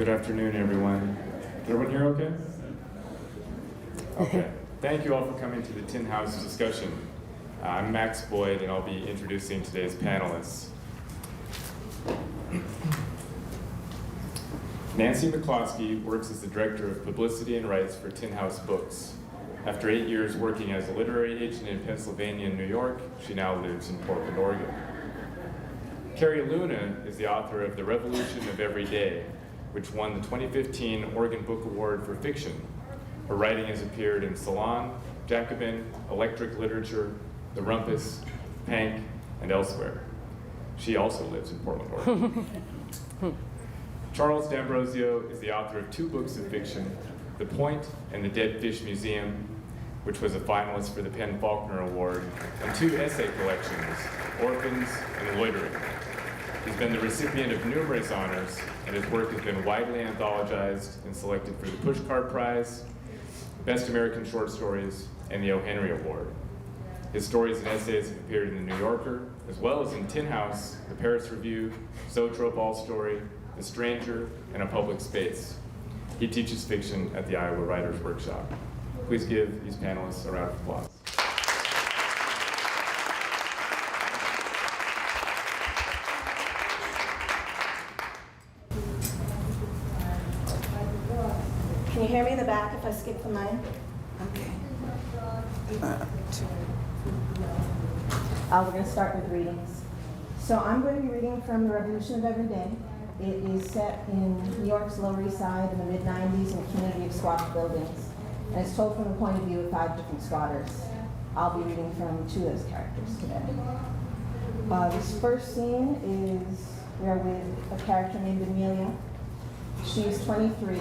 Good afternoon, everyone. Is everyone here okay? Okay. Thank you all for coming to the Tin House discussion. I'm Max Boyd, and I'll be introducing today's panelists. Nancy McCloskey works as the Director of Publicity and Rights for Tin House Books. After 8 years working as a literary agent in Pennsylvania and New York, she now lives in Portland, Oregon. Carrie Luna is the author of The Revolution of Every Day, which won the 2015 Oregon Book Award for Fiction. Her writing has appeared in Salon, Jacobin, Electric Literature, The Rumpus, Pank, and elsewhere. She also lives in Portland, Oregon. Charles D'Ambrosio is the author of 2 books of fiction, The Point and The Dead Fish Museum, which was a finalist for the PEN/Faulkner Award, and 2 essay collections, Orphans and Loitering. He's been the recipient of numerous honors, and his work has been widely anthologized and selected for the Pushcart Prize, Best American Short Stories, and the O. Henry Award. His stories and essays have appeared in The New Yorker, as well as in Tin House, The Paris Review, Zoetrope All Story, The Stranger, and A Public Space. He teaches fiction at the Iowa Writers Workshop. Please give these panelists a round of applause. Can you hear me in the back if I skip the mic? Okay. We're going to start with readings. So I'm going to be reading from The Revolution of Every Day. It is set in New York's Lower East Side in the mid-90s in a community of squat buildings. And it's told from the point of view of 5 different squatters. I'll be reading from 2 of those characters today. This first scene is we're with a character named Amelia. She's 23.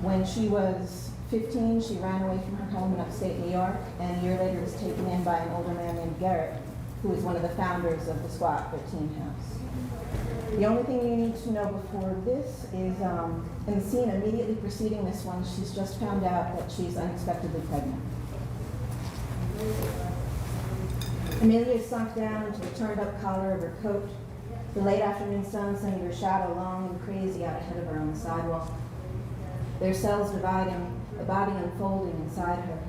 When she was 15, she ran away from her home in upstate New York, and a year later was taken in by an older man named Garrett, who is one of the founders of the Squat 13 House. The only thing you need to know before this is, in the scene immediately preceding this one, she's just found out that she's unexpectedly pregnant. Amelia is sunk down into the turned-up collar of her coat, the late afternoon sun sending her shadow long and crazy out ahead of her on the sidewalk. Their cells dividing, a body unfolding inside her.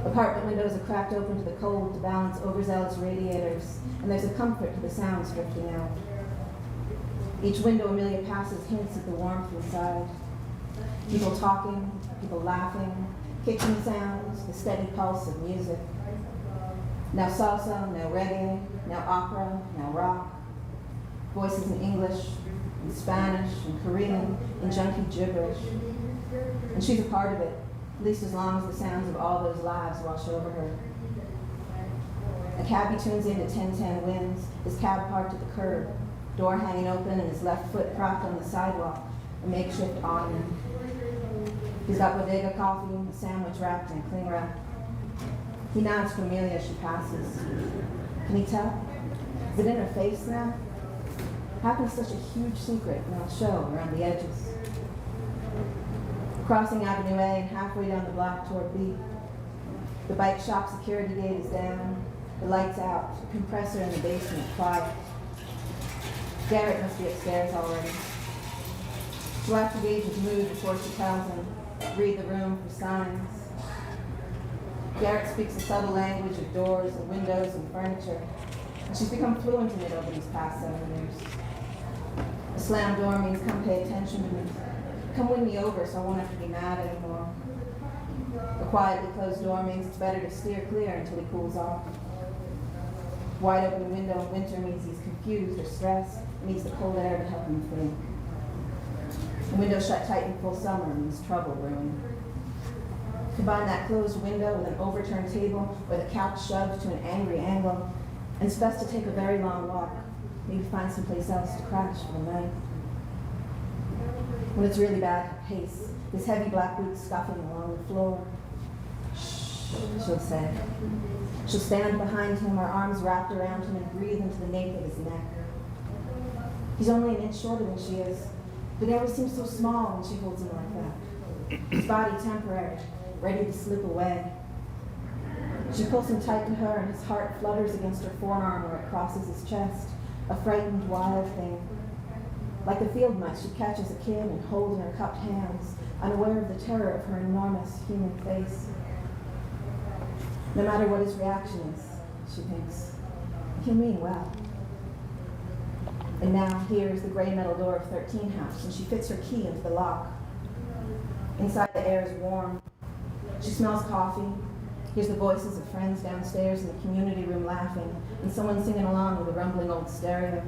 Apartment windows are cracked open to the cold to balance overzealous radiators, and there's a comfort to the sounds drifting out. Each window Amelia passes hints at the warmth inside. People talking, people laughing, kitchen sounds, the steady pulse of music. Now salsa, now reggae, now opera, now rock. Voices in English, in Spanish, in Korean, in junky gibberish. And she's a part of it, at least as long as the sounds of all those lives wash over her. A cabbie tunes into 1010 winds, his cab parked at the curb, door hanging open and his left foot propped on the sidewalk, a makeshift ottoman. He's got bodega coffee, a sandwich wrapped in cling wrap. He nods to Amelia as she passes. Can he tell? Is it in her face now? How can such a huge secret not show around the edges? Crossing Avenue A and halfway down the block toward B. The bike shop security gate is down, the lights out, the compressor in the basement quiet. Garrett must be upstairs already. She'll have to gauge his mood before she tells him, read the room for signs. Garrett speaks a subtle language of doors and windows and furniture, and she's become fluent in it over these past 7 years. A slammed door means come pay attention to me. Come win me over so I won't have to be mad anymore. A quietly closed door means it's better to steer clear until he cools off. Wide open window in winter means he's confused or stressed and needs the cold air to help him think. The window shut tight in full summer means trouble brewing. Combine that closed window with an overturned table or the couch shoved to an angry angle, and it's best to take a very long walk, maybe find someplace else to crash for the night. When it's really bad, pace, his heavy black boots scuffing along the floor. Shh, she'll say. She'll stand behind him, her arms wrapped around him, and breathe into the nape of his neck. He's only an inch shorter than she is, but he always seems so small when she holds him like that. His body temporary, ready to slip away. She pulls him tight to her, and his heart flutters against her forearm where it crosses his chest, a frightened, wild thing. Like the field mice, she catches a kid and holds in her cupped hands, unaware of the terror of her enormous human face. No matter what his reaction is, she thinks, he'll mean well. And now here is the gray metal door of 13 House, and she fits her key into the lock. Inside, the air is warm. She smells coffee, hears the voices of friends downstairs in the community room laughing, and someone singing along with a rumbling old stereo.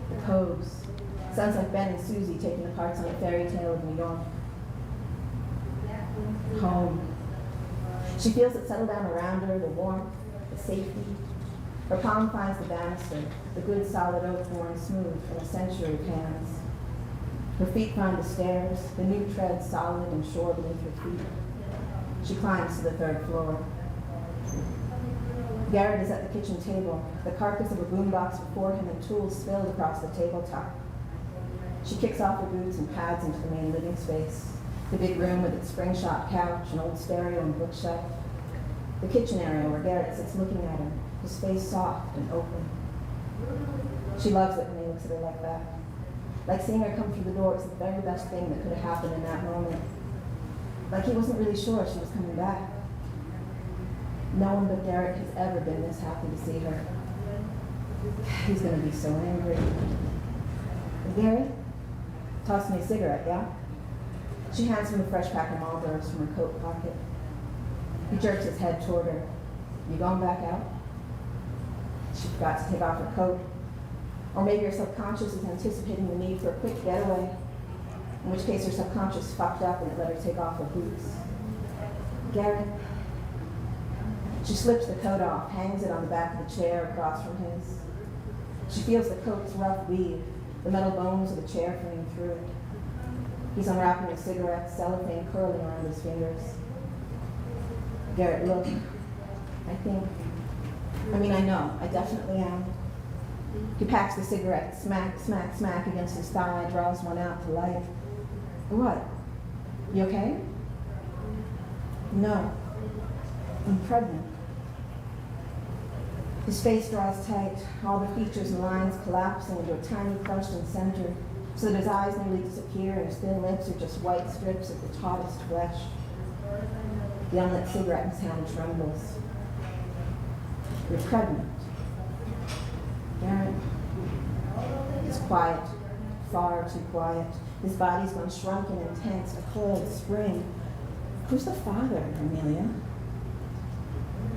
The Pogues. Sounds like Ben and Susie taking the parts on a fairy tale of New York. Home. She feels it settle down around her, the warmth, the safety. Her palm finds the banister, the good solid oak worn smooth from a century of hands. Her feet find the stairs, the new tread solid and sure beneath her feet. She climbs to the 3rd floor. Garrett is at the kitchen table, the carcass of a boombox before him and tools spilled across the tabletop. She kicks off her boots and pads into the main living space, the big room with its spring-shot couch, an old stereo and bookshelf. The kitchen area where Garrett sits looking at her, his face soft and open. She loves it when he looks at her like that. Like seeing her come through the door is the very best thing that could have happened in that moment. Like he wasn't really sure she was coming back. No one but Derek has ever been this happy to see her. He's gonna be so angry. Gary, toss me a cigarette, yeah? She hands him a fresh pack of Marlboros from her coat pocket. He jerks his head toward her. You going back out? She forgot to take off her coat. Or maybe her subconscious is anticipating the need for a quick getaway, in which case her subconscious fucked up and it let her take off her boots. Gary. She slips the coat off, hangs it on the back of the chair across from his. She feels the coat's rough weave, the metal bones of the chair frame through it. He's unwrapping a cigarette, cellophane curling around his fingers. Garrett, look. I know, I definitely am. He packs the cigarette, smack, smack, smack against his thigh, draws one out to light. What? You okay? No. I'm pregnant. His face draws tight, all the features and lines collapsing into a tiny crushing center, so that his eyes nearly disappear and his thin lips are just white strips of the tautest flesh. The unlit cigarette in his hand trembles. You're pregnant. Garrett. It's quiet, far too quiet. His body's gone shrunken and tense, a coiled spring. Who's the father, Amelia?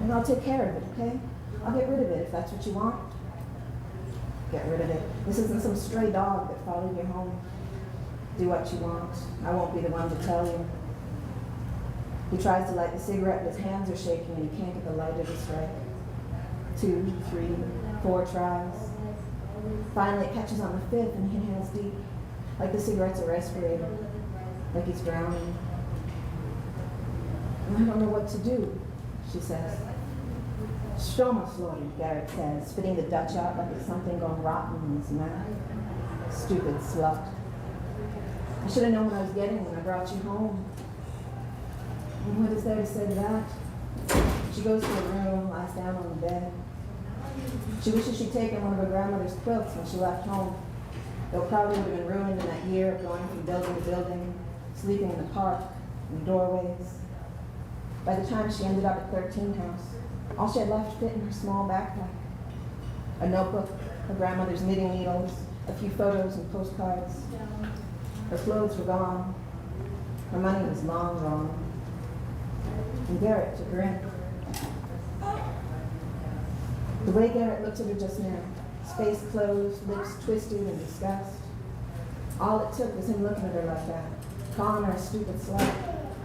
And I'll take care of it, okay? I'll get rid of it if that's what you want. Get rid of it. This isn't some stray dog that followed you home. Do what you want. I won't be the one to tell you. He tries to light the cigarette, but his hands are shaking and he can't get the lighter to strike. 2, 3, 4 tries. Finally, it catches on the 5th and he inhales deep, like the cigarette's a respirator, like he's drowning. I don't know what to do, she says. Stromaslordy, Garrett says, spitting the Dutch out like it's something gone rotten in his mouth. Stupid slut. I should have known what I was getting when I brought you home. And what is there to say to that? She goes to her room, lies down on the bed. She wishes she'd taken one of her grandmother's quilts when she left home. Though probably would have been ruined in that year of going from building to building, sleeping in the park, in the doorways. By the time she ended up at 13 House, all she had left fit in her small backpack. A notebook, her grandmother's knitting needles, a few photos and postcards. Her clothes were gone. Her money was long gone. And Garrett took her in. The way Garrett looked at her just now, his face closed, lips twisted in disgust. All it took was him looking at her like that, calling her a stupid slut.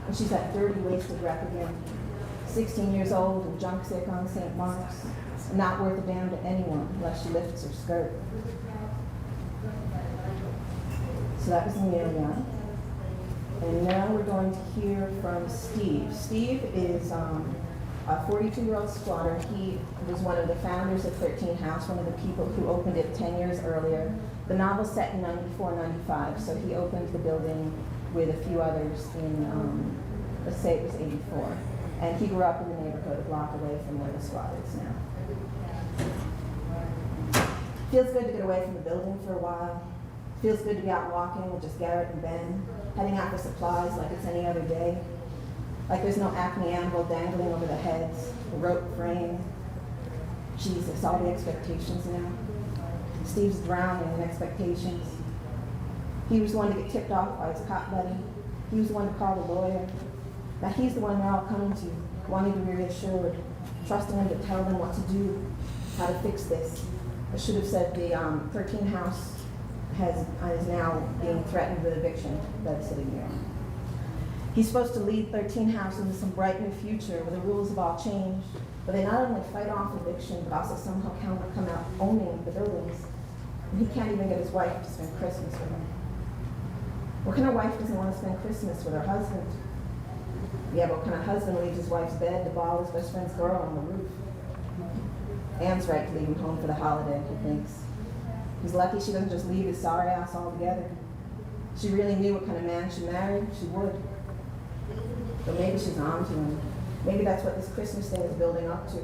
And she's that dirty, wasted wreck again. 16 years old and junk sick on St. Mark's, and not worth a damn to anyone unless she lifts her skirt. So that was Amelia. And now we're going to hear from Steve. Steve is a 42-year-old squatter. He was one of the founders of 13 House, one of the people who opened it 10 years earlier. The novel's set in 94, 95, so he opened the building with a few others in, let's say it was 84. And he grew up in the neighborhood a block away from where the squad is now. Feels good to get away from the building for a while. Feels good to be out walking with just Garrett and Ben, heading out for supplies like it's any other day. Like there's no Acme anvil dangling over the heads, a rope frame. Jesus, all the expectations now. Steve's drowning in expectations. He was the one to get tipped off by his cop buddy. He was the one to call the lawyer. Now he's the one they're all coming to, wanting to be reassured, trusting him to tell them what to do, how to fix this. I should have said the 13 house is now being threatened with eviction by the city of New York. He's supposed to lead 13 house into some bright new future where the rules have all changed, but they not only fight off eviction, but also somehow come out owning the buildings. And he can't even get his wife to spend Christmas with him. What kind of wife doesn't want to spend Christmas with her husband? Yeah, but what kind of husband leaves his wife's bed to borrow his best friend's girl on the roof? Anne's right to leave him home for the holiday, he thinks. He's lucky she doesn't just leave his sorry ass altogether. If she really knew what kind of man she married, she would. But maybe she's on to him. Maybe that's what this Christmas thing is building up to.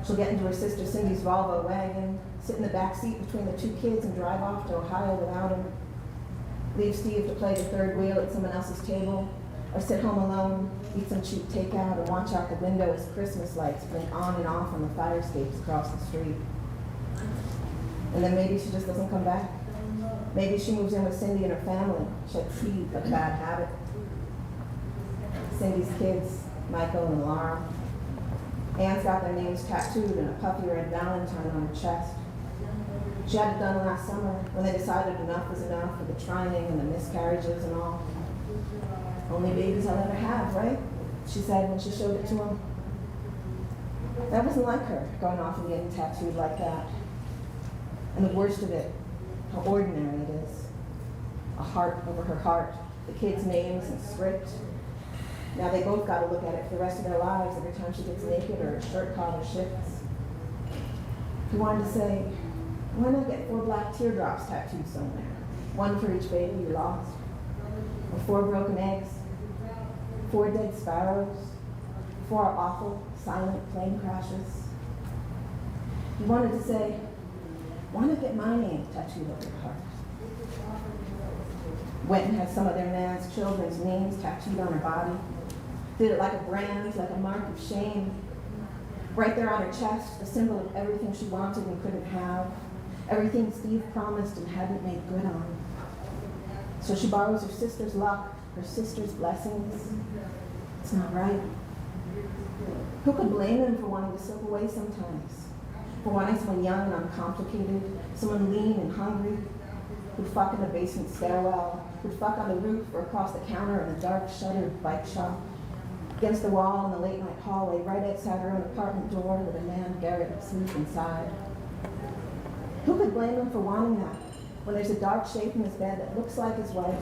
She'll get into her sister Cindy's Volvo wagon, sit in the back seat between the two kids and drive off to Ohio without him. Leave Steve to play the third wheel at someone else's table, or sit home alone, eat some cheap takeout, and watch out the window as Christmas lights blink on and off on the fire escapes across the street. And then maybe she just doesn't come back. Maybe she moves in with Cindy and her family. She had seed like a bad habit. Cindy's kids, Michael and Laura. Anne's got their names tattooed and a puffy red Valentine on her chest. She had it done last summer when they decided enough was enough with the trining and the miscarriages and all. Only babies I'll ever have, right? She said when she showed it to him. That wasn't like her, going off and getting tattooed like that. And the worst of it, how ordinary it is. A heart over her heart, the kids' names and script. Now they both got to look at it for the rest of their lives every time she gets naked or her shirt collar shifts. He wanted to say, why not get 4 black teardrops tattooed somewhere? One for each baby you lost. Or 4 broken eggs. 4 dead sparrows. 4 awful, silent plane crashes. He wanted to say, why not get my name tattooed over your heart? Went and had some of their man's children's names tattooed on her body. Did it like a brand, like a mark of shame. Right there on her chest, a symbol of everything she wanted and couldn't have. Everything Steve promised and hadn't made good on. So she borrows her sister's luck, her sister's blessings. It's not right. Who could blame him for wanting to slip away sometimes? For wanting someone young and uncomplicated, someone lean and hungry, who'd fuck in the basement stairwell, who'd fuck on the roof or across the counter in a dark shuttered bike shop, against the wall in the late night hallway, right outside her own apartment door with a man Garrett asleep inside. Who could blame him for wanting that, when there's a dark shape in his bed that looks like his wife,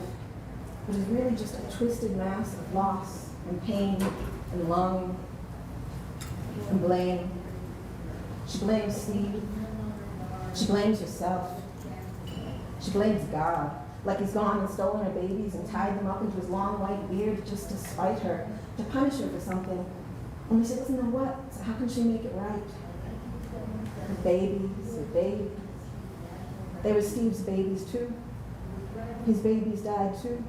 but is really just a twisted mass of loss and pain and longing and blame. She blames Steve. She blames herself. She blames God, like he's gone and stolen her babies and tied them up into his long white beard just to spite her, to punish her for something. Only she doesn't know what, so how can she make it right? Her babies. They were Steve's babies too. His babies died too.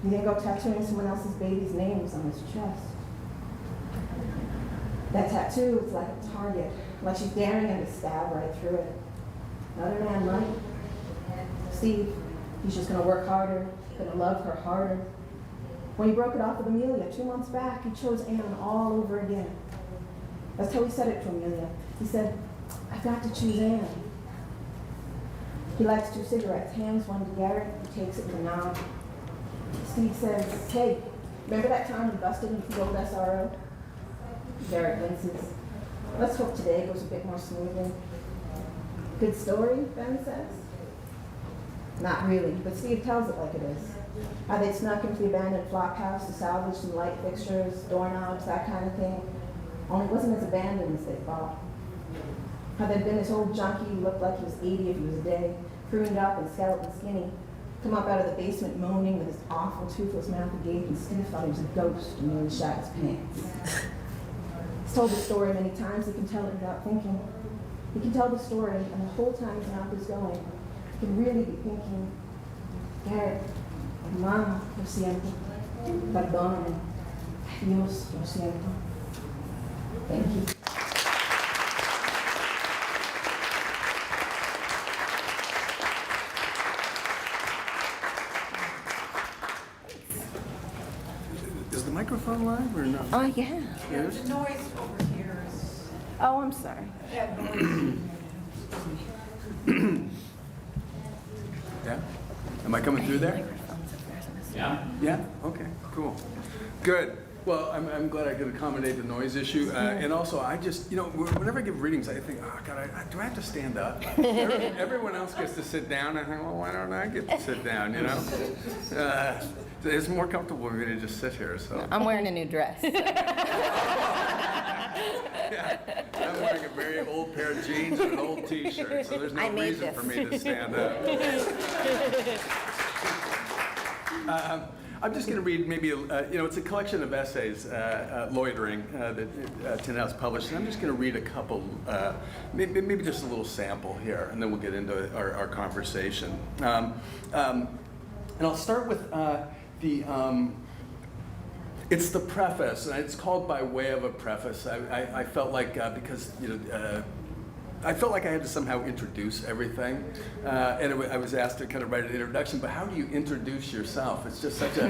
He didn't go tattooing someone else's baby's names on his chest. That tattoo is like a target, like she's daring him to stab right through it. Another man might. Steve, he's just gonna work harder, gonna love her harder. When he broke it off with Amelia 2 months back, he chose Anne all over again. That's how he said it to Amelia. He said, I've got to choose Anne. He lights 2 cigarettes, hands one to Garrett, he takes it with a nod. Steve says, hey, remember that time we busted into the old SRO? Garrett winces. Let's hope today goes a bit more smoothly. Good story, Ben says. Not really, but Steve tells it like it is. How they'd snuck into the abandoned flop house to salvage some light fixtures, doorknobs, that kind of thing. Only it wasn't as abandoned as they thought. How there'd been this old junkie who looked like he was 80 if he was a day, pruned up and skeleton skinny, come up out of the basement moaning with his awful toothless mouth agape, and Steve thought he was a ghost and nearly shot his pants. He's told the story many times, he can tell it without thinking. He can tell the story, and the whole time his mouth is going, could really be thinking, Garrett, mamá, lo siento, perdóname, Dios, lo siento. Thank you. Is the microphone live or not? Oh, yeah. Yes? The noise over here is, Oh, I'm sorry. that noise. Yeah? Am I coming through there? Yeah. Yeah? Okay, cool. Good. Well, I'm glad I could accommodate the noise issue. And also, I just, whenever I give readings, I think, oh, God, do I have to stand up? Everyone else gets to sit down. I think, well, why don't I get to sit down, It's more comfortable for me to just sit here, so. I'm wearing a new dress. Yeah, I'm wearing a very old pair of jeans and an old T-shirt, so there's no I made reason this. for me to stand up. I'm just going to read maybe, it's a collection of essays, Loitering, that Tin House published, and I'm just going to read a couple, maybe just a little sample here, and then we'll get into our conversation. And I'll start with it's the preface, and it's called By Way of a Preface. I felt like, because, I felt like I had to somehow introduce everything, and I was asked to kind of write an introduction, but how do you introduce yourself? It's just such a,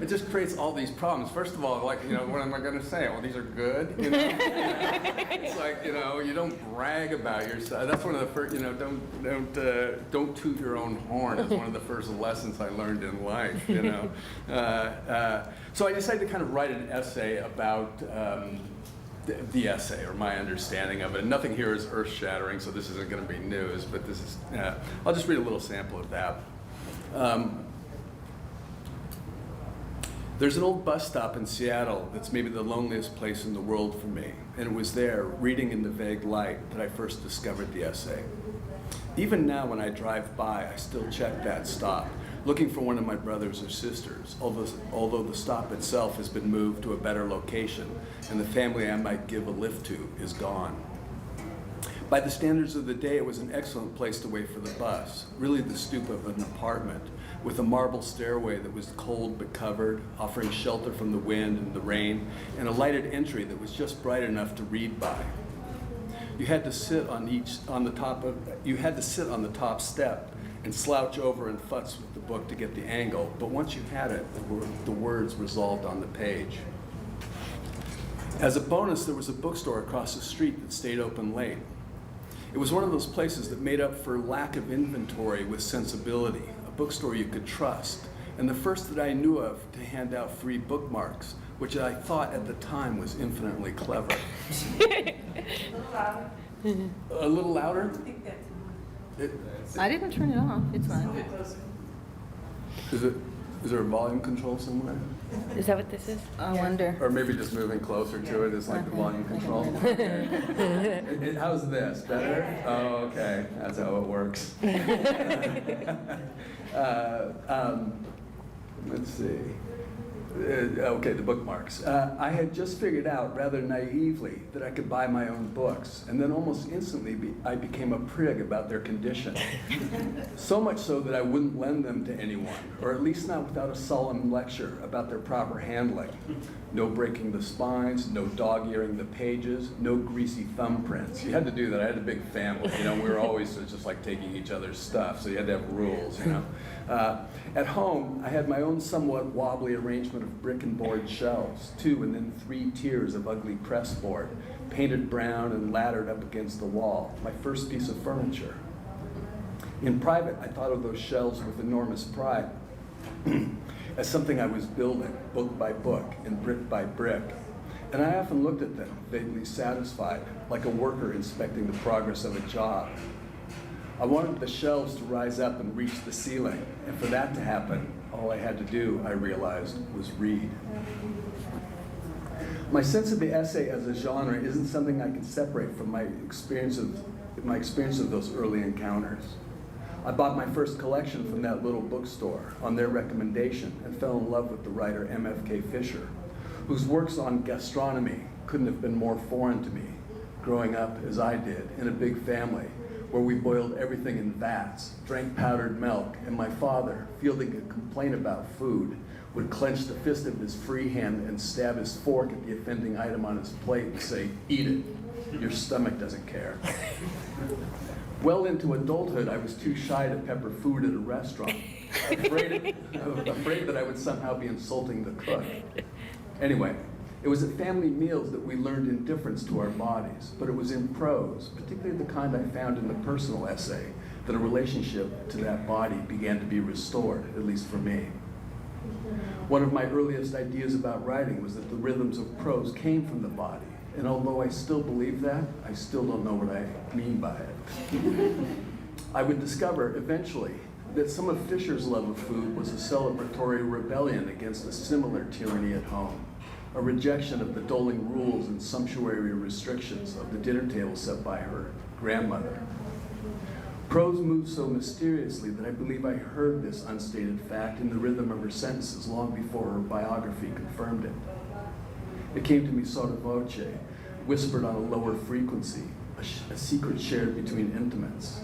it just creates all these problems. First of all, like, what am I going to say? Well, these are good, It's like, you don't brag about yourself. That's one of the first, don't toot your own horn is one of the first lessons I learned in life, So I decided to kind of write an essay about the essay, or my understanding of it. And nothing here is earth-shattering, so this isn't going to be news, but this is, I'll just read a little sample of that. There's an old bus stop in Seattle that's maybe the loneliest place in the world for me, and it was there, reading in the vague light, that I first discovered the essay. Even now when I drive by, I still check that stop, looking for one of my brothers or sisters, although the stop itself has been moved to a better location, and the family I might give a lift to is gone. By the standards of the day, it was an excellent place to wait for the bus, really the stoop of an apartment, with a marble stairway that was cold but covered, offering shelter from the wind and the rain, and a lighted entry that was just bright enough to read by. You had to sit on the top step and slouch over and futz with the book to get the angle, but once you had it, the words resolved on the page. As a bonus, there was a bookstore across the street that stayed open late. It was one of those places that made up for lack of inventory with sensibility, a bookstore you could trust, and the first that I knew of to hand out free bookmarks, which I thought at the time was infinitely clever. A little louder? I think that's I didn't turn it off. It's a fine. little closer. Is there a volume control somewhere? Is that what this is? I wonder. Or maybe just moving closer to it is like the volume control? Okay. How's this? Better? Oh, okay. That's how it works. Let's see. Okay, the bookmarks. I had just figured out, rather naively, that I could buy my own books, and then almost instantly I became a prig about their condition. So much so that I wouldn't lend them to anyone, or at least not without a solemn lecture about their proper handling. No breaking the spines, no dog-earing the pages, no greasy thumbprints. You had to do that. I had a big family, we were always just like taking each other's stuff, so you had to have rules, At home, I had my own somewhat wobbly arrangement of brick and board shelves, 2 and then 3 tiers of ugly pressboard, painted brown and laddered up against the wall, my first piece of furniture. In private, I thought of those shelves with enormous pride, as something I was building, book by book and brick by brick. And I often looked at them, vaguely satisfied, like a worker inspecting the progress of a job. I wanted the shelves to rise up and reach the ceiling, and for that to happen, all I had to do, I realized, was read. My sense of the essay as a genre isn't something I can separate from my experience of those early encounters. I bought my first collection from that little bookstore on their recommendation and fell in love with the writer M.F.K. Fisher, whose works on gastronomy couldn't have been more foreign to me, growing up, as I did, in a big family, where we boiled everything in vats, drank powdered milk, and my father, fielding a complaint about food, would clench the fist of his free hand and stab his fork at the offending item on his plate and say, "Eat it, your stomach doesn't care." Well into adulthood, I was too shy to pepper food at a restaurant, afraid that I would somehow be insulting the cook. Anyway, it was at family meals that we learned indifference to our bodies, but it was in prose, particularly the kind I found in the personal essay, that a relationship to that body began to be restored, at least for me. One of my earliest ideas about writing was that the rhythms of prose came from the body, and although I still believe that, I still don't know what I mean by it. I would discover eventually that some of Fisher's love of food was a celebratory rebellion against a similar tyranny at home, a rejection of the doling rules and sumptuary restrictions of the dinner table set by her grandmother. Prose moved so mysteriously that I believe I heard this unstated fact in the rhythm of her sentences long before her biography confirmed it. It came to me sotto voce, whispered on a lower frequency, a secret shared between intimates.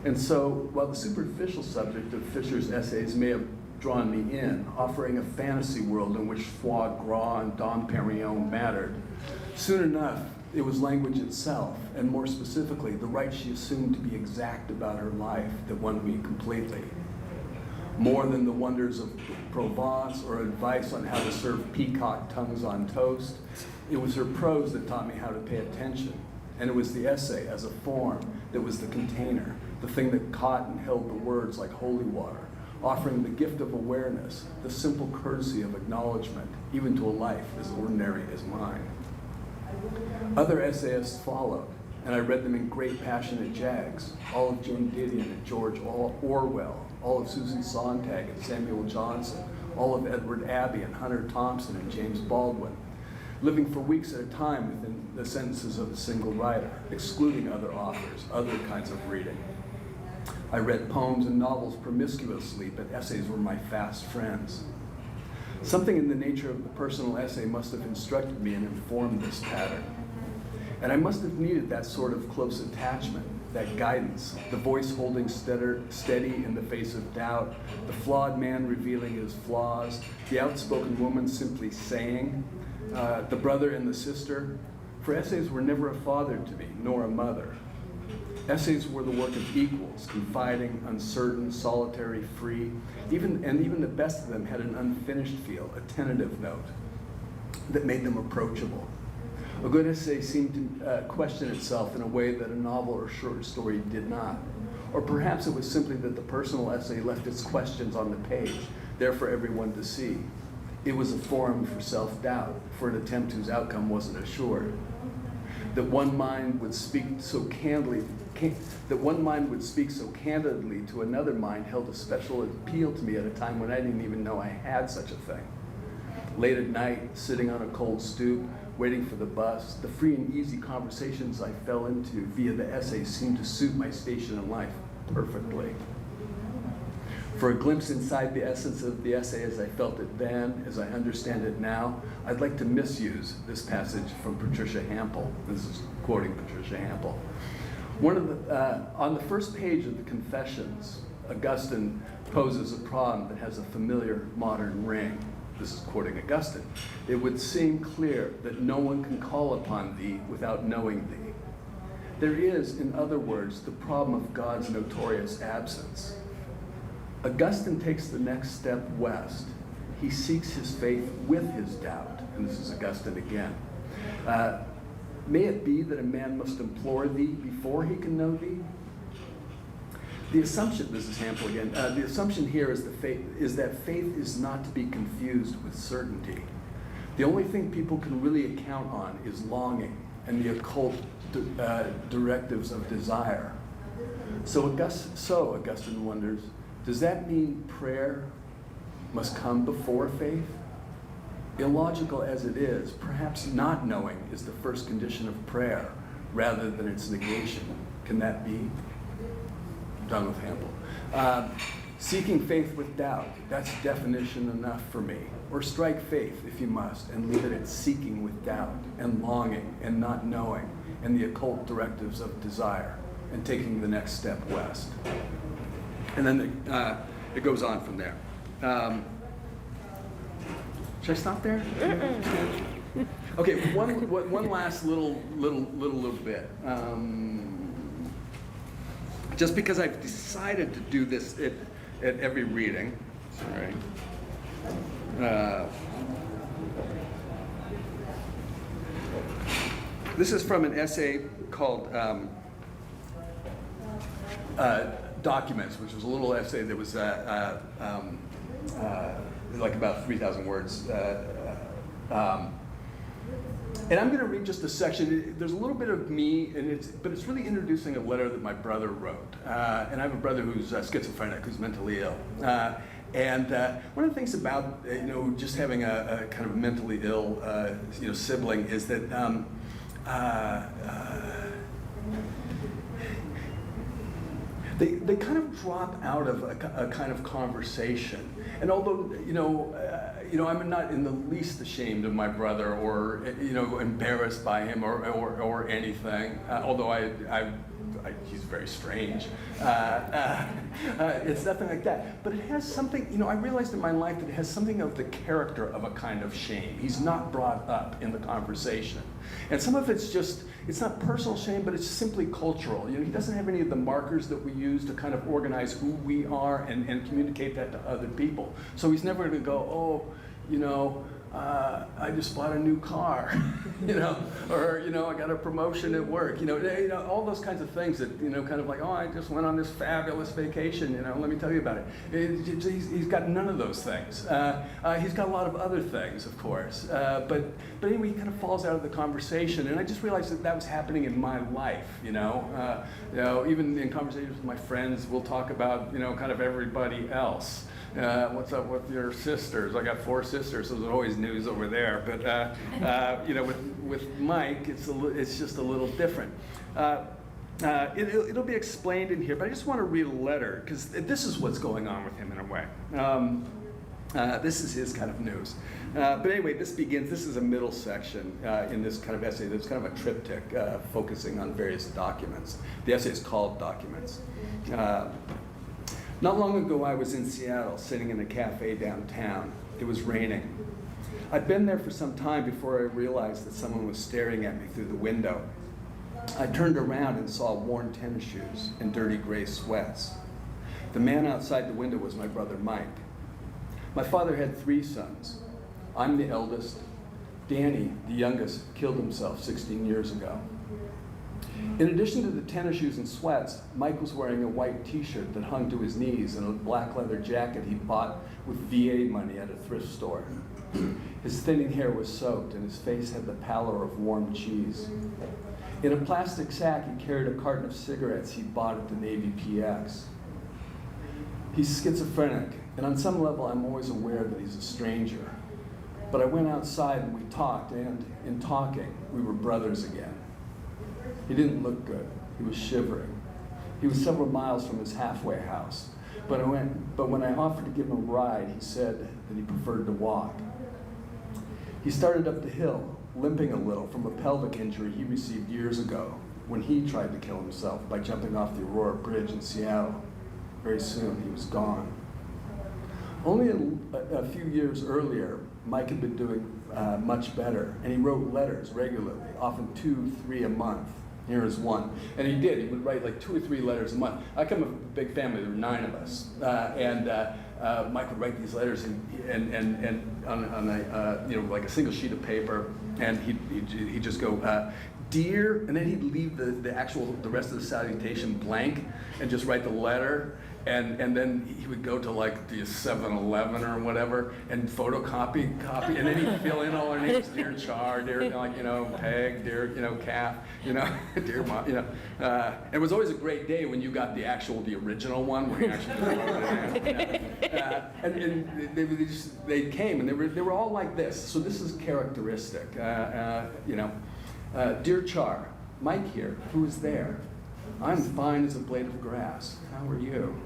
And so, while the superficial subject of Fisher's essays may have drawn me in, offering a fantasy world in which foie gras and Dom Perignon mattered, soon enough, it was language itself, and more specifically, the right she assumed to be exact about her life that won me completely. More than the wonders of Provence or advice on how to serve peacock tongues on toast, it was her prose that taught me how to pay attention. And it was the essay as a form that was the container, the thing that caught and held the words like holy water, offering the gift of awareness, the simple courtesy of acknowledgement, even to a life as ordinary as mine. Other essayists followed, and I read them in great passion at Jags, all of Joan Didion and George Orwell, all of Susan Sontag and Samuel Johnson, all of Edward Abbey and Hunter Thompson and James Baldwin, living for weeks at a time within the sentences of a single writer, excluding other authors, other kinds of reading. I read poems and novels promiscuously, but essays were my fast friends. Something in the nature of the personal essay must have instructed me and informed this pattern. And I must have needed that sort of close attachment, that guidance, the voice holding steady in the face of doubt, the flawed man revealing his flaws, the outspoken woman simply saying, the brother and the sister. For essays were never a father to me, nor a mother. Essays were the work of equals, confiding, uncertain, solitary, free. Even the best of them had an unfinished feel, a tentative note that made them approachable. A good essay seemed to question itself in a way that a novel or short story did not. Or perhaps it was simply that the personal essay left its questions on the page, there for everyone to see. It was a forum for self-doubt, for an attempt whose outcome wasn't assured. That one mind would speak so candidly to another mind held a special appeal to me at a time when I didn't even know I had such a thing. Late at night, sitting on a cold stoop, waiting for the bus, the free and easy conversations I fell into via the essay seemed to suit my station in life perfectly. For a glimpse inside the essence of the essay as I felt it then, as I understand it now, I'd like to misuse this passage from Patricia Hampl. This is quoting Patricia Hampl. On the first page of the Confessions, Augustine poses a problem that has a familiar modern ring. This is quoting Augustine. It would seem clear that no one can call upon thee without knowing thee. There is, in other words, the problem of God's notorious absence. Augustine takes the next step west. He seeks his faith with his doubt. And this is Augustine again. May it be that a man must implore thee before he can know thee? The assumption, this is Hampl again, the assumption here is that faith is not to be confused with certainty. The only thing people can really account on is longing and the occult directives of desire. So Augustine wonders, does that mean prayer must come before faith? Illogical as it is, perhaps not knowing is the first condition of prayer rather than its negation. Can that be? I'm done with Hampl. Seeking faith with doubt, that's definition enough for me. Or strike faith if you must and leave it at seeking with doubt and longing and not knowing and the occult directives of desire. and taking the next step west. And then it goes on from there. Should I stop there? Okay, one last little bit. Just because I've decided to do this at every reading. Sorry. This is from an essay called Documents, which was a little essay that was like about 3,000 words. And I'm going to read just a section. There's a little bit of me, but it's really introducing a letter that my brother wrote. And I have a brother who's schizophrenic, who's mentally ill. And one of the things about just having a kind of mentally ill sibling is that they kind of drop out of a kind of conversation. And although I'm not in the least ashamed of my brother or embarrassed by him or anything, although he's very strange. It's nothing like that. But it has something, I realized in my life that it has something of the character of a kind of shame. He's not brought up in the conversation. And some of it's just, it's not personal shame, but it's simply cultural. He doesn't have any of the markers that we use to kind of organize who we are and communicate that to other people. So he's never going to go, I just bought a new car, or I got a promotion at work, all those kinds of things that kind of like, I just went on this fabulous vacation, let me tell you about it. He's got none of those things. He's got a lot of other things, of course, but anyway, he kind of falls out of the conversation, and I just realized that was happening in my life, even in conversations with my friends, we'll talk about kind of everybody else. What's up with your sisters? I got 4 sisters, so there's always news over there. But with Mike, it's just a little different. It'll be explained in here, but I just want to read a letter because this is what's going on with him in a way. This is his kind of news. But anyway, this is a middle section in this kind of essay. There's kind of a triptych focusing on various documents. The essay is called Documents. Not long ago, I was in Seattle, sitting in a cafe downtown. It was raining. I'd been there for some time before I realized that someone was staring at me through the window. I turned around and saw worn tennis shoes and dirty gray sweats. The man outside the window was my brother Mike. My father had 3 sons. I'm the eldest. Danny, the youngest, killed himself 16 years ago. In addition to the tennis shoes and sweats, Mike was wearing a white t-shirt that hung to his knees and a black leather jacket he bought with VA money at a thrift store. His thinning hair was soaked and his face had the pallor of warm cheese. In a plastic sack, he carried a carton of cigarettes he bought at the Navy PX. He's schizophrenic, and on some level I'm always aware that he's a stranger. But I went outside and we talked, and in talking, we were brothers again. He didn't look good. He was shivering. He was several miles from his halfway house. But when I offered to give him a ride, he said that he preferred to walk. He started up the hill, limping a little from a pelvic injury he received years ago when he tried to kill himself by jumping off the Aurora Bridge in Seattle. Very soon, he was gone. Only a few years earlier, Mike had been doing much better, and he wrote letters regularly, often 2, 3 a month. Here is one. And he did. He would write like 2 or 3 letters a month. I come from a big family. There were 9 of us. Mike would write these letters and on a, like a single sheet of paper. And he'd just go, dear, and then he'd leave the rest of the salutation blank and just write the letter. And then he would go to like the 7-Eleven or whatever and photocopy, and then he'd fill in all our names, dear Char, dear Peg, dear Calf, dear Mom, it was always a great day when you got the original one where you actually wrote it down. And they came and they were all like this. So this is characteristic, dear Char, Mike here, who is there? I'm fine as a blade of grass. How are you?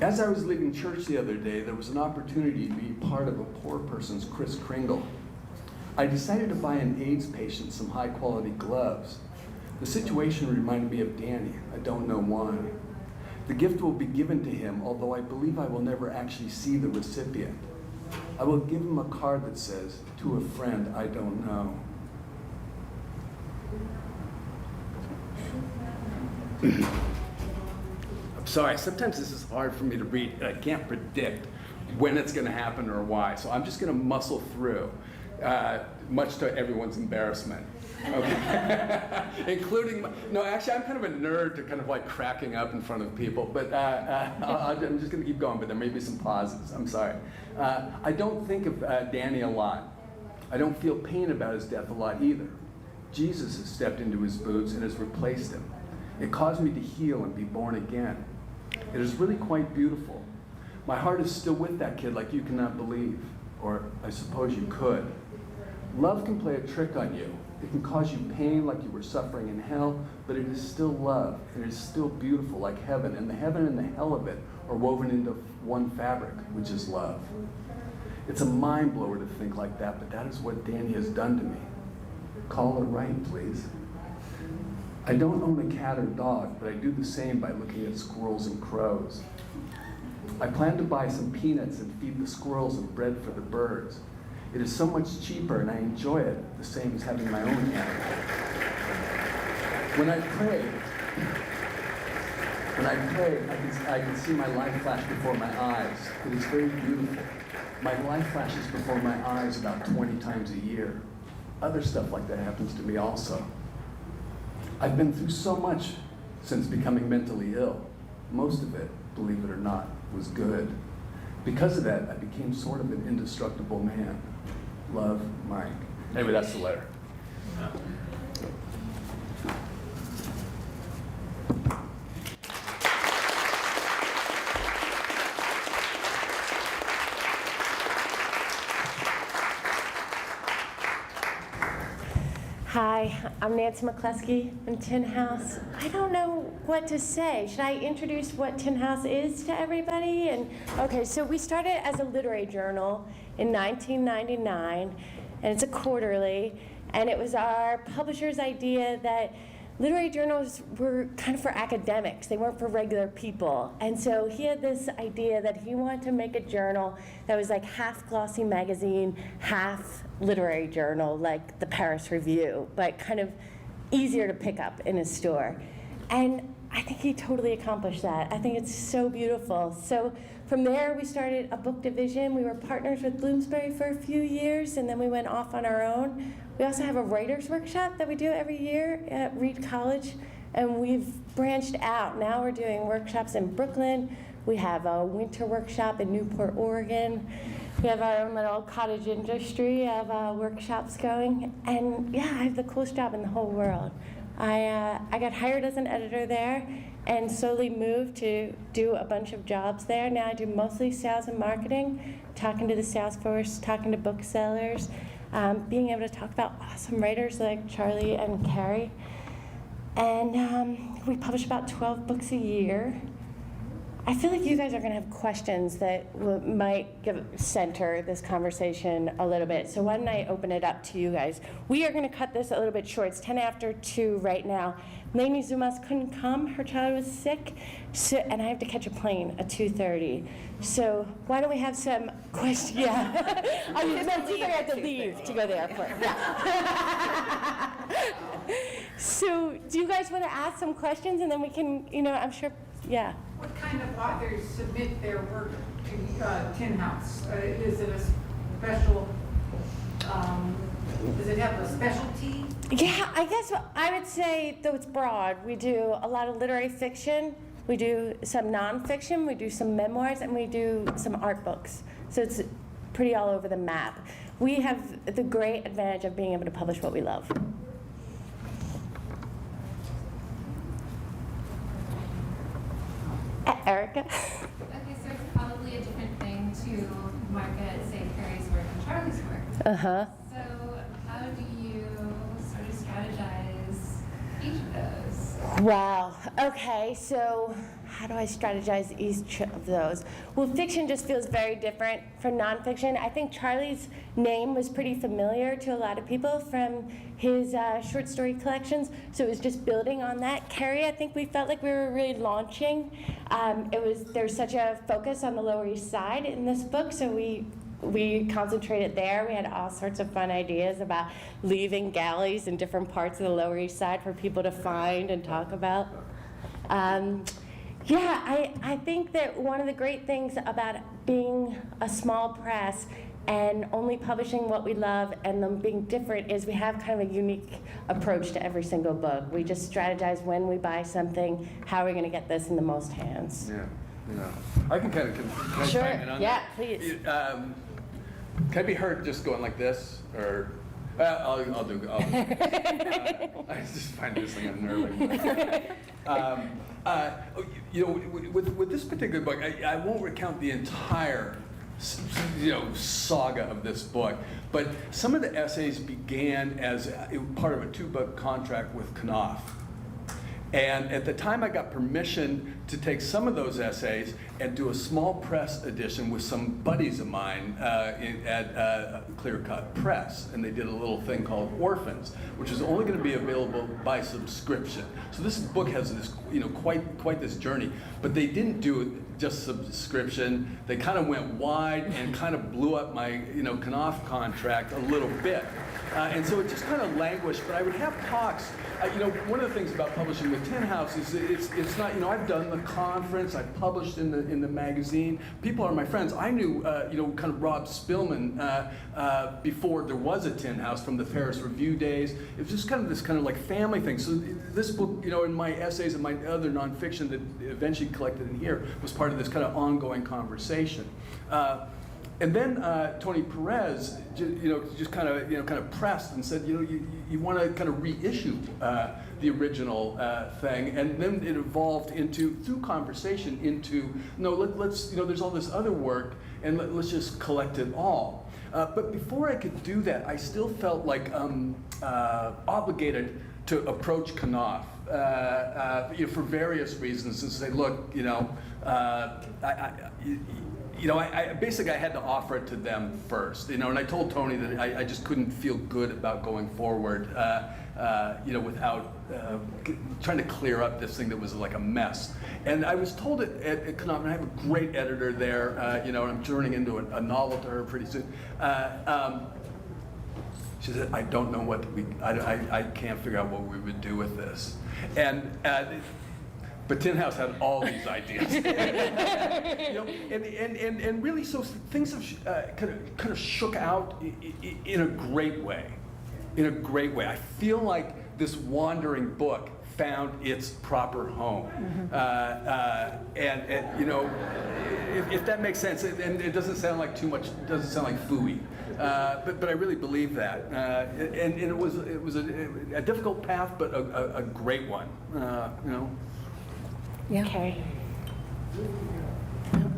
As I was leaving church the other day, there was an opportunity to be part of a poor person's Kris Kringle. I decided to buy an AIDS patient some high-quality gloves. The situation reminded me of Danny. I don't know why. The gift will be given to him, although I believe I will never actually see the recipient. I will give him a card that says, "To a friend I don't know." I'm sorry, sometimes this is hard for me to read. I can't predict when it's going to happen or why, so I'm just going to muscle through, much to everyone's embarrassment. Okay. Including, no, actually, I'm kind of a nerd to kind of like cracking up in front of people, but I'm just going to keep going, but there may be some pauses. I'm sorry. I don't think of Danny a lot. I don't feel pain about his death a lot either. Jesus has stepped into his boots and has replaced him. It caused me to heal and be born again. It is really quite beautiful. My heart is still with that kid like you cannot believe, or I suppose you could. Love can play a trick on you. It can cause you pain like you were suffering in hell, but it is still love, and it is still beautiful like heaven, and the heaven and the hell of it are woven into one fabric, which is love. It's a mind blower to think like that, but that is what Danny has done to me. Call her right, please. I don't own a cat or dog, but I do the same by looking at squirrels and crows. I plan to buy some peanuts and feed the squirrels and bread for the birds. It is so much cheaper and I enjoy it the same as having my own animal. When I pray, I can see my life flash before my eyes. It is very beautiful. My life flashes before my eyes about 20 times a year. Other stuff like that happens to me also. I've been through so much since becoming mentally ill. Most of it, believe it or not, was good. Because of that, I became sort of an indestructible man. Love, Mike. Anyway, that's the letter. Hi, I'm Nancy McCluskey from Tin House. I don't know what to say. Should I introduce what Tin House is to everybody? Okay, so we started as a literary journal in 1999, and it's a quarterly, and it was our publisher's idea that literary journals were kind of for academics. They weren't for regular people. And so he had this idea that he wanted to make a journal that was like half glossy magazine, half literary journal, like the Paris Review, but kind of easier to pick up in a store. And I think he totally accomplished that. I think it's so beautiful. So from there, we started a book division. We were partners with Bloomsbury for a few years, and then we went off on our own. We also have a writer's workshop that we do every year at Reed College, and we've branched out. Now we're doing workshops in Brooklyn. We have a winter workshop in Newport, Oregon. We have our own little cottage industry of workshops going. And yeah, I have the coolest job in the whole world. I got hired as an editor there and slowly moved to do a bunch of jobs there. Now I do mostly sales and marketing, talking to the sales force, talking to booksellers, being able to talk about awesome writers like Charlie and Carrie. And we publish about 12 books a year. I feel like you guys are going to have questions that might center this conversation a little bit. So why don't I open it up to you guys? We are going to cut this a little bit short. It's 10 after 2 right now. Lainey Zumas couldn't come. Her child was sick, and I have to catch a plane at 2:30. So why don't we have some questions? Yeah. I mean, no, I have to leave to go to the airport. Yeah. So do you guys want to ask some questions, and then we can, I'm sure, yeah. What kind of authors submit their work to Tin House? Is it a special, does it have a specialty? Yeah, I guess I would say, though it's broad, we do a lot of literary fiction, we do some nonfiction, we do some memoirs, and we do some art books. So it's pretty all over the map. We have the great advantage of being able to publish what we love. Erica? Okay, so it's probably a different thing to market, say, Carrie's work and Charlie's work. Uh-huh. So how do you sort of strategize each of those? Wow. Okay, so how do I strategize each of those? Well, fiction just feels very different from nonfiction. I think Charlie's name was pretty familiar to a lot of people from his short story collections, so it was just building on that. Carrie, I think we felt like we were really launching. There's such a focus on the Lower East Side in this book, so we concentrated there. We had all sorts of fun ideas about leaving galleys in different parts of the Lower East Side for people to find and talk about. I think that one of the great things about being a small press and only publishing what we love and them being different is we have kind of a unique approach to every single book. We just strategize when we buy something, how are we going to get this in the most hands. Yeah. I can kind of can I Sure. chime in on Yeah, that? please. Can I be heard just going like this, or I'll do. I just find this thing unnerving. With this particular book, I won't recount the entire saga of this book, but some of the essays began as part of a 2-book contract with Knopf. And at the time I got permission to take some of those essays and do a small press edition with some buddies of mine at Clear Cut Press. And they did a little thing called Orphans, which is only going to be available by subscription. So this book has this, quite this journey. But they didn't do just subscription. They kind of went wide and kind of blew up my, Knopf contract a little bit. And so it just kind of languished, but I would have talks. One of the things about publishing with Tin House is it's not, I've done the conference, I've published in the magazine. People are my friends. I knew, kind of Rob Spillman before there was a Tin House from the Paris Review days. It was just kind of this kind of like family thing. So this book, in my essays and my other nonfiction that eventually collected in here was part of this kind of ongoing conversation. And then Tony Perez, just kind of pressed and said, you want to kind of reissue the original thing, and then it evolved through conversation into let's there's all this other work, and let's just collect it all. But before I could do that, I still felt like obligated to approach Knopf for various reasons and say, look, I basically I had to offer it to them first, and I told Tony that I just couldn't feel good about going forward, without trying to clear up this thing that was like a mess. And I was told at Knopf, and I have a great editor there, and I'm turning into a novel to her pretty soon. She said, I don't know I can't figure out what we would do with this. And but Tin House had all these ideas, and really, so things have kind of shook out in a great way. I feel like this wandering book found its proper home, if that makes sense. And it doesn't sound like too much. It doesn't sound like phooey, but I really believe that. And it was a difficult path, but a great one. Yeah. Okay.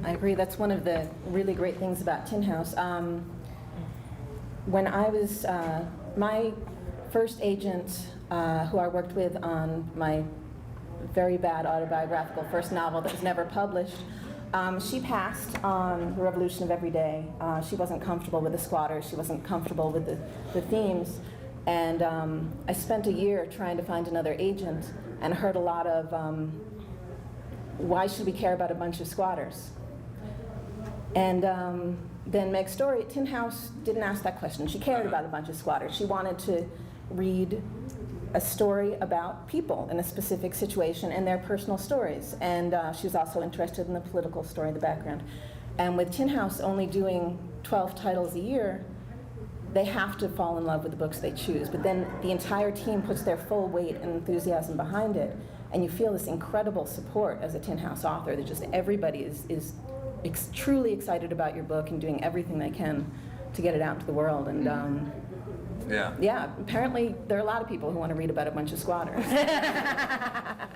I agree. That's one of the really great things about Tin House. When I was, my first agent, who I worked with on my very bad autobiographical first novel that was never published, she passed on The Revolution of Every Day. She wasn't comfortable with the squatters. She wasn't comfortable with the themes. And I spent a year trying to find another agent and heard a lot of, why should we care about a bunch of squatters? And then Meg Story at Tin House didn't ask that question. She cared about a bunch of squatters. She wanted to read a story about people in a specific situation and their personal stories. And she was also interested in the political story in the background. And with Tin House only doing 12 titles a year, they have to fall in love with the books they choose. But then the entire team puts their full weight and enthusiasm behind it. And you feel this incredible support as a Tin House author that just everybody is truly excited about your book and doing everything they can to get it out to the world. And yeah, apparently there are a lot of people who want to read about a bunch of squatters. Yeah.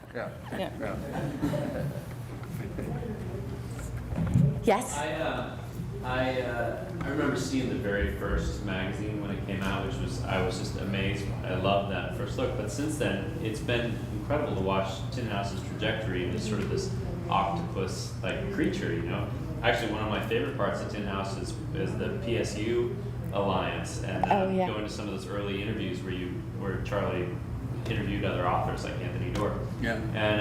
Yes? I remember seeing the very first magazine when it came out, I was just amazed. I loved that first look. But since then, it's been incredible to watch Tin House's trajectory as sort of this octopus-like creature, you know. Actually, one of my favorite parts of Tin House is the PSU Alliance, and going to some of those early interviews where Charlie interviewed other authors like Anthony Doerr. Yeah. And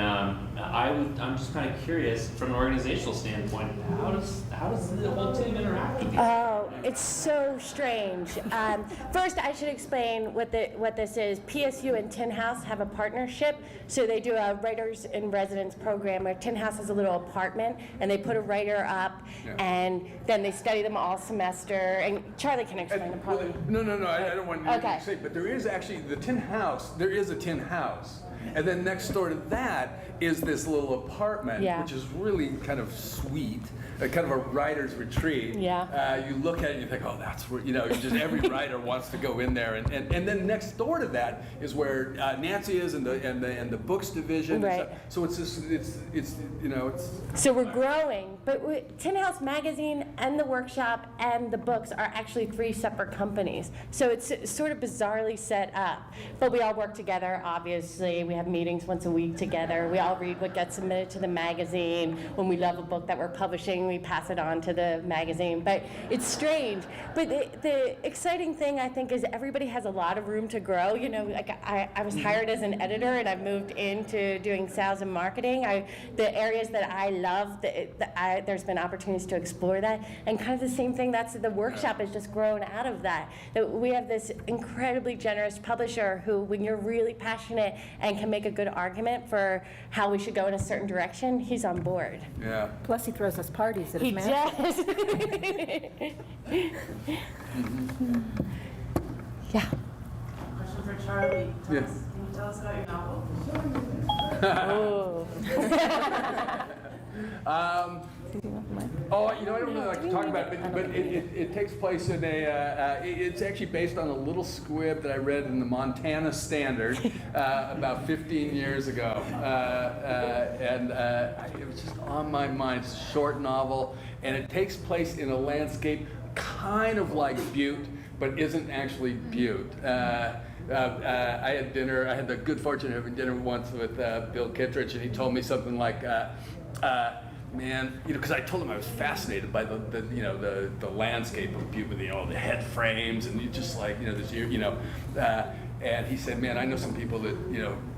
I'm just kind of curious, from an organizational standpoint, how does the whole team interact with each other? Oh, it's so strange. First, I should explain what this is. PSU and Tin House have a partnership, so they do a writers in residence program where Tin House has a little apartment, and they put a writer up, and then they study them all semester. And Charlie can explain the problem. No, I don't want you Okay. to say, but there is actually the Tin House. There is a Tin House, and then next door to that is this little apartment, which is really kind of sweet, kind of a writer's retreat. Yeah. You look at it and you think, oh, that's where, just every writer wants to go in there, and then next door to that is where Nancy is, and the books division. Right. And stuff. So it's just it's. So we're growing, but Tin House Magazine and the workshop and the books are actually 3 separate companies. So it's sort of bizarrely set up, but we all work together. Obviously, we have meetings once a week together. We all read what gets submitted to the magazine. When we love a book that we're publishing, we pass it on to the magazine. But it's strange. But the exciting thing, I think, is everybody has a lot of room to grow. Like I was hired as an editor, and I've moved into doing sales and marketing. The areas that I love, there's been opportunities to explore that. And kind of the same thing, the workshop has just grown out of that. That we have this incredibly generous publisher who, when you're really passionate and can make a good argument for how we should go in a certain direction, he's on board. Yeah. Plus he throws us parties at He his mansion. does. Yeah. Question for Charlie. Yeah. Can you tell us about your novel? Oh. I don't really like to talk about it, but it takes place in it's actually based on a little squib that I read in the Montana Standard about 15 years ago. And it was just on my mind. It's a short novel, and it takes place in a landscape kind of like Butte, but isn't actually Butte. I had dinner. I had the good fortune of having dinner once with Bill Kittredge, and he told me something like, "Man, because I told him I was fascinated by the landscape of Butte with all the head frames, and you just like and he said, "Man, I know some people that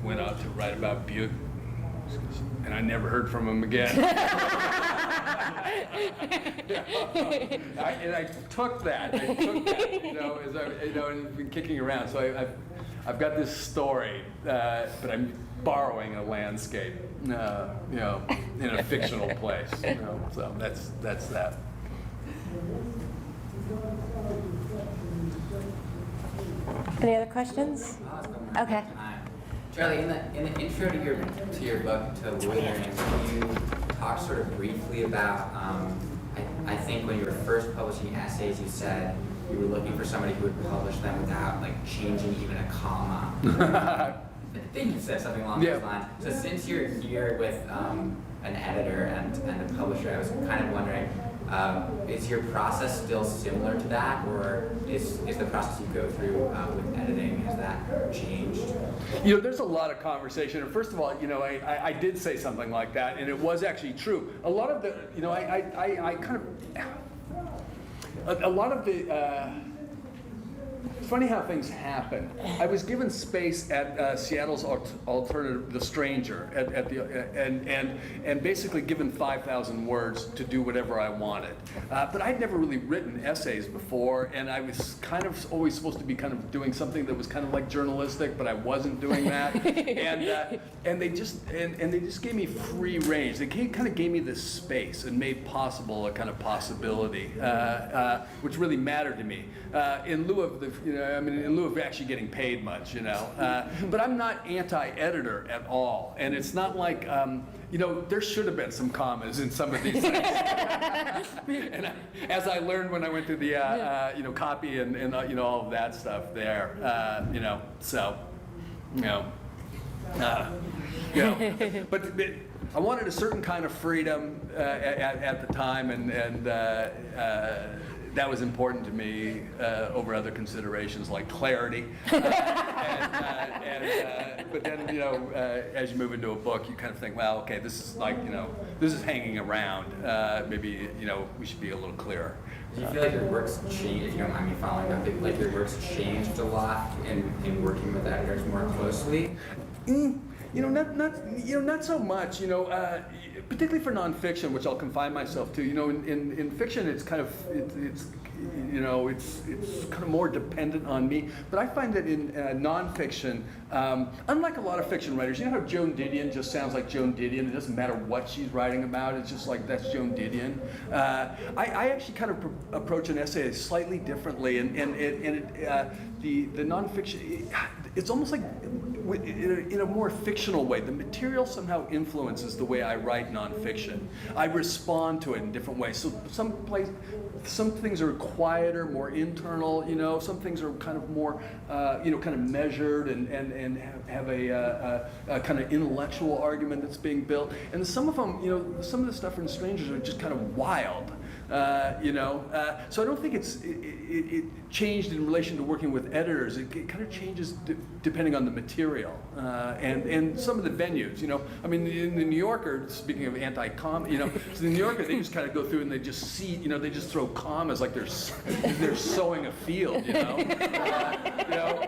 went out to write about Butte, and I never heard from them again." And I took that, as I've been kicking around. So I've got this story, but I'm borrowing a landscape, in a fictional place. So that's that. Any other questions? Okay. Charlie, in the intro to your book, to Withering, you talked sort of briefly about, I think when you were first publishing essays, you said you were looking for somebody who would publish them without changing even a comma. I think you said something along those lines. So since you're here with an editor and a publisher, I was kind of wondering, is your process still similar to that, or is the process you go through with editing, has that changed? There's a lot of conversation. And first of all, I did say something like that, and it was actually true. A lot of the, it's funny how things happen. I was given space at Seattle's alternative, The Stranger, and basically given 5,000 words to do whatever I wanted. But I'd never really written essays before, and I was kind of always supposed to be kind of doing something that was kind of like journalistic, but I wasn't doing that. And they just gave me free range. They kind of gave me this space and made possible a kind of possibility, which really mattered to me. In lieu of in lieu of actually getting paid much, But I'm not anti-editor at all, and it's not like, there should have been some commas in some of these things. And as I learned when I went through the, copy and all of that stuff there, I wanted a certain kind of freedom at the time, and that was important to me over other considerations like clarity. But then, as you move into a book, you kind of think, well, okay, this is like, this is hanging around. Maybe, we should be a little clearer. Do you feel like your work's changed, if you don't mind me following up, like your work's changed a lot in working with editors more closely? Not so much. Particularly for nonfiction, which I'll confine myself to. In fiction, it's kind of it's kind of more dependent on me. But I find that in nonfiction, unlike a lot of fiction writers, you know how Joan Didion just sounds like Joan Didion. It doesn't matter what she's writing about. It's just like that's Joan Didion. I actually kind of approach an essay slightly differently, and the nonfiction. It's almost like in a more fictional way. The material somehow influences the way I write nonfiction. I respond to it in different ways. So some things are quieter, more internal. Some things are kind of more, kind of measured and have a kind of intellectual argument that's being built. And some of them, some of the stuff in Strangers are just kind of wild. So I don't think it changed in relation to working with editors. It kind of changes depending on the material and some of the venues. In the New Yorker, speaking of anti-comma, so the New Yorker, they just kind of go through and they just see, they just throw commas like they're sowing a field.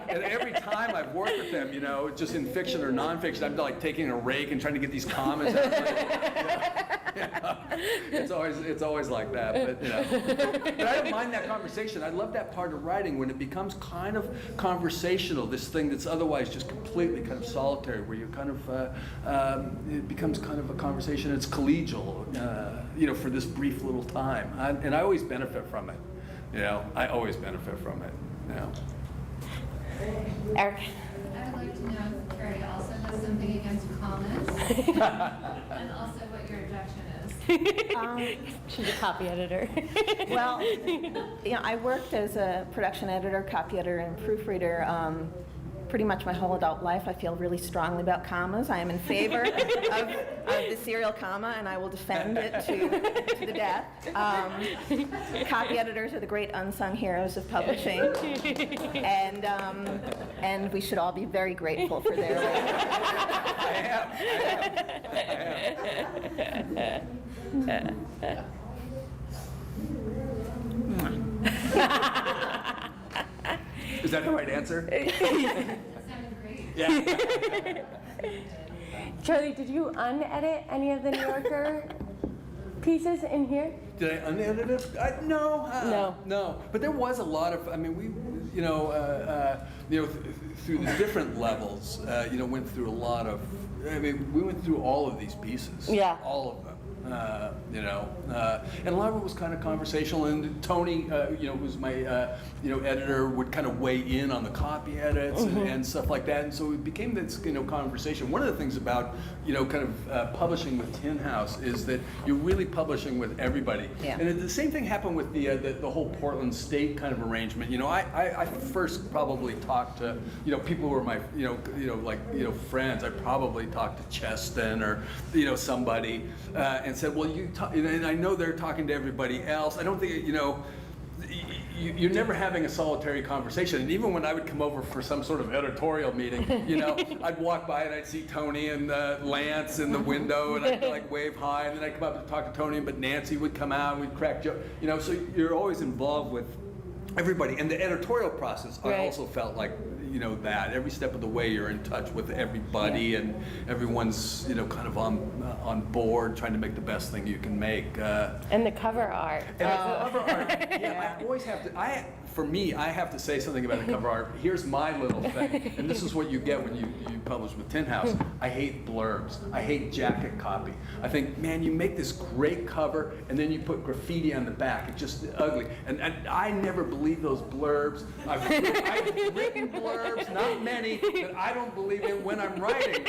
And every time I've worked with them, just in fiction or nonfiction, I'm like taking a rake and trying to get these commas out. It's always like that. But I don't mind that conversation. I love that part of writing when it becomes kind of conversational, this thing that's otherwise just completely kind of solitary, where you kind of, it becomes kind of a conversation. It's collegial, for this brief little time. And I always benefit from it. I always benefit from it. Eric. I would like to know if Carrie also has something against commas, and also what your objection is. She's a copy editor. Well, I worked as a production editor, copy editor, and proofreader pretty much my whole adult life. I feel really strongly about commas. I am in favor of the serial comma, and I will defend it to the death. Copy editors are the great unsung heroes of publishing, and we should all be very grateful for their labor. Is that the right answer? That sounded great. Yeah. Charlie, did you unedit any of the New Yorker pieces in here? Did I unedit it? No. No. But there was a lot of. We, through the different levels, went through a lot of. We went through all of these pieces. Yeah. All of them. And a lot of it was kind of conversational. And Tony, who's my, editor, would kind of weigh in on the copy edits and stuff like that. And so it became this, conversation. One of the things about, publishing with Tin House is that you're really publishing with everybody. Yeah. And the same thing happened with the whole Portland State kind of arrangement. I first probably talked to, people who were my, friends. I probably talked to Cheston or, somebody, and said, well, and I know they're talking to everybody else. I don't think, you're never having a solitary conversation. And even when I would come over for some sort of editorial meeting, I'd walk by and I'd see Tony and Lance in the window, and I'd wave hi, and then I'd come up and talk to Tony, but Nancy would come out and we'd crack jokes. So you're always involved with everybody. And the editorial process, I also felt like, that every step of the way you're in touch with everybody, and everyone's kind of on board trying to make the best thing you can make. And the cover art. And the cover art, I always have to. For me, I have to say something about the cover art. Here's my little thing, and this is what you get when you publish with Tin House. I hate blurbs. I hate jacket copy. I think, man, you make this great cover, and then you put graffiti on the back. It's just ugly. And I never believe those blurbs. I've written blurbs, not many, that I don't believe in when I'm writing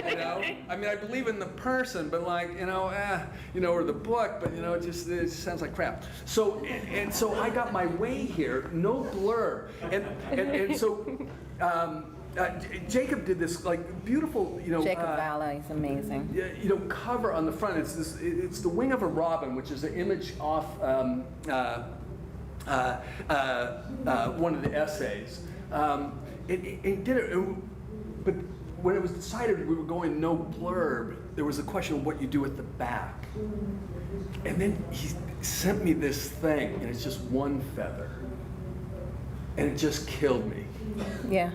them, I believe in the person, but or the book, but it just sounds like crap. So so I got my way here. No blurb, and so Jacob did this like beautiful, Jacob Valla is amazing. cover on the front. It's the wing of a robin, which is an image off one of the essays. It did it, but when it was decided we were going no blurb, there was a question of what you do at the back. And then he sent me this thing, and it's just one feather, and it just killed me. Yeah.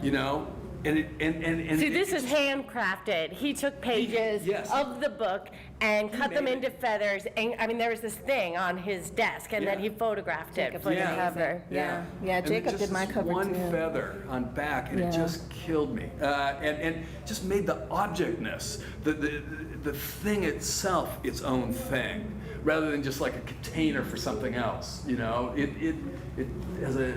See, this is handcrafted. He took pages Yes. of the book and cut them made into feathers. And I mean, there was this thing on his desk, and then Yeah. he photographed it Jacob for the did cover. Yeah. Yeah, And Jacob just did my this cover one too. feather on back, and Yeah. it just killed me. And just made the objectness, the thing itself, its own thing, rather than just like a container for something else. It has a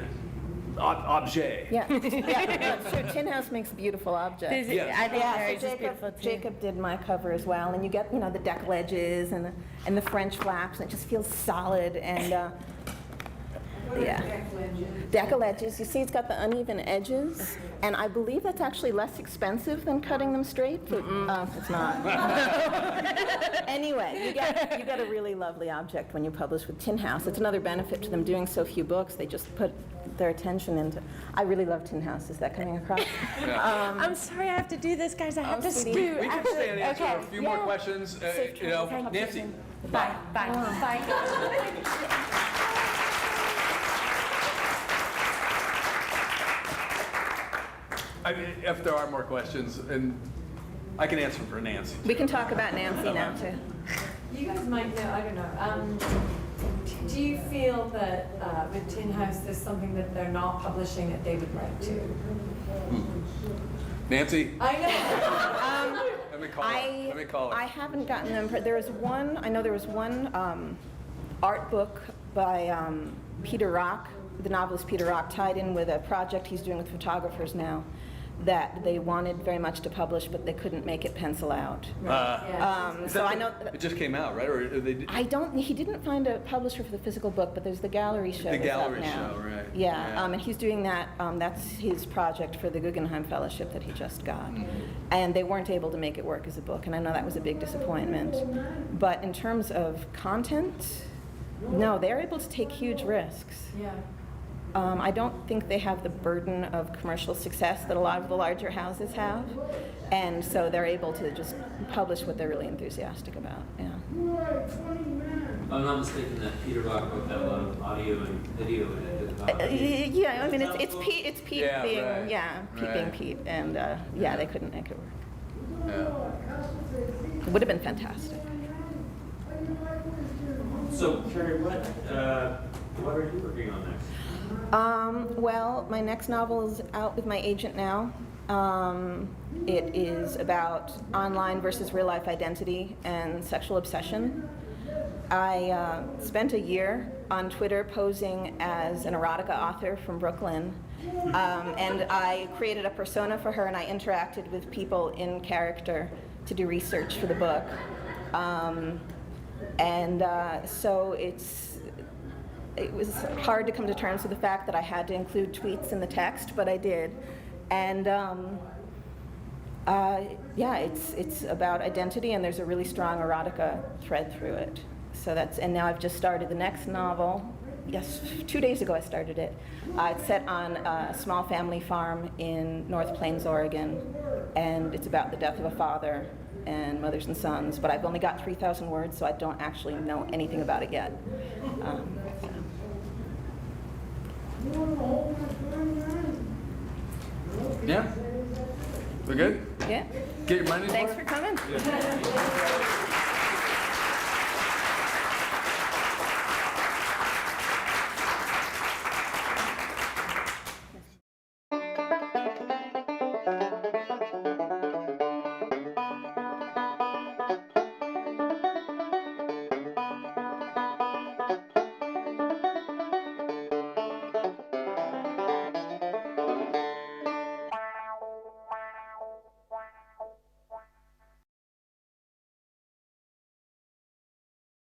objet. Yeah, yeah, that's true. Tin House makes beautiful objects. This- I think Yeah, Mary's so is beautiful too. Jacob did my cover as well, and you get the deckle edges and the French flaps, and it just feels solid and yeah. Deckle edges. You see, it's got the uneven edges, and I believe that's actually less expensive than cutting them straight. But, it's not. Anyway, you get a really lovely object when you publish with Tin House. It's another benefit to them doing so few books. They just put their attention into. I really love Tin House. Is that coming across? I'm sorry I have to do this, guys. I have to sweetie. scoot. We can stay and answer Okay. a few more questions. Safe travels. Nancy. Bye. Bye. Bye. If there are more questions, and I can answer for Nancy. We can talk about Nancy now too. You guys might know, I don't know. Do you feel that with Tin House there's something that they're not publishing that they would like to? Nancy, I know. let me call her. I haven't gotten them. There was one. I know there was one art book by Peter Rock, the novelist Peter Rock, tied in with a project he's doing with photographers now, that they wanted very much to publish, but they couldn't make it pencil out. So I know. It just came out, right? Or they? I don't. He didn't find a publisher for the physical book, but there's the gallery show. The that's up gallery now. show, right. Yeah, Yeah. and he's doing that. That's his project for the Guggenheim Fellowship that he just got. And they weren't able to make it work as a book, and I know that was a big disappointment. But in terms of content, no, they're able to take huge risks. Yeah. I don't think they have the burden of commercial success that a lot of the larger houses have, and so they're able to just publish what they're really enthusiastic about. Yeah. If I'm not mistaken, that Peter Rock wrote that a lot of audio and video in it. Yeah, I mean it's Pete Yeah, being right. Pete being Right. Pete, and yeah, they couldn't make it work. Yeah. It would have been fantastic. So, Carrie, what are you working on next? Well, my next novel is out with my agent now. It is about online versus real life identity and sexual obsession. I spent a year on Twitter posing as an erotica author from Brooklyn, and I created a persona for her, and I interacted with people in character to do research for the book. So it was hard to come to terms with the fact that I had to include tweets in the text, but I did. And yeah, it's about identity, and there's a really strong erotica thread through it. So and now I've just started the next novel. Yes, 2 days ago I started it. It's set on a small family farm in North Plains, Oregon, and it's about the death of a father and mothers and sons, but I've only got 3,000 words, so I don't actually know anything about it yet. Yeah? We're good? Yeah. Get your money. Thanks for coming.